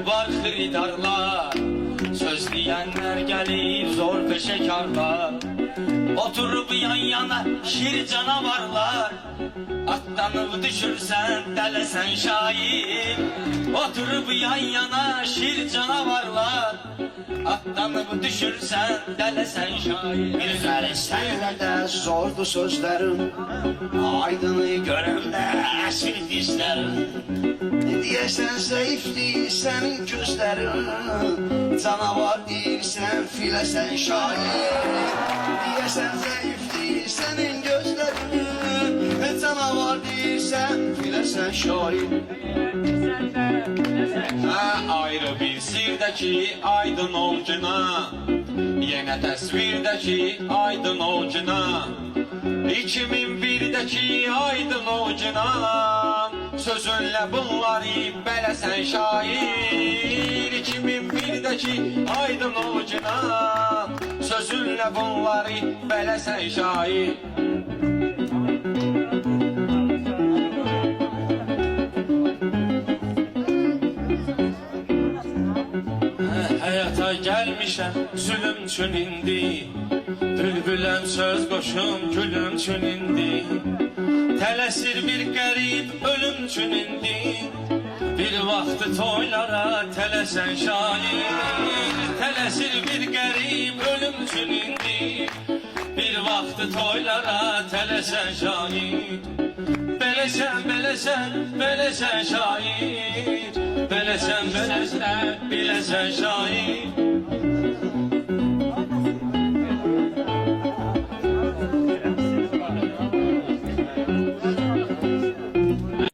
var xiridarlar, söz diyenler gelir zor peşekarlar. Oturup yan yana şir canavarlar, atlanıp düşürsen delesen şair. Oturup yan yana şir canavarlar, atlanıp düşürsen delesen şair. Güzel isterlerde zordu sözlerim, aydını göremde esir dizlerim. Diyesen zayıf değil senin gözlerin, canavar değilsen filesen şair. Diyesen zayıf değil senin gözlerin, canavar değilsen filesen şair. Ayrı bir sirdeki aydın olcuna, yine tasvirdeki aydın olcuna, 2001'deki aydın olcuna, sözünle bunları belesen şair. 2001'deki aydın olcuna, sözünle bunları belesen şair. Hayata gelmişem zulüm çün indi, bülbülem söz koşum gülüm çün indi. Tələsir bir qərib ölüm çün indi, bir vaxtı toylara tələsən şair. Tələsir bir qərib ölüm çün indi, bir vaxtı toylara tələsən şair. Beləsən, beləsən, beləsən şair, beləsən, beləsən, biləsən şair.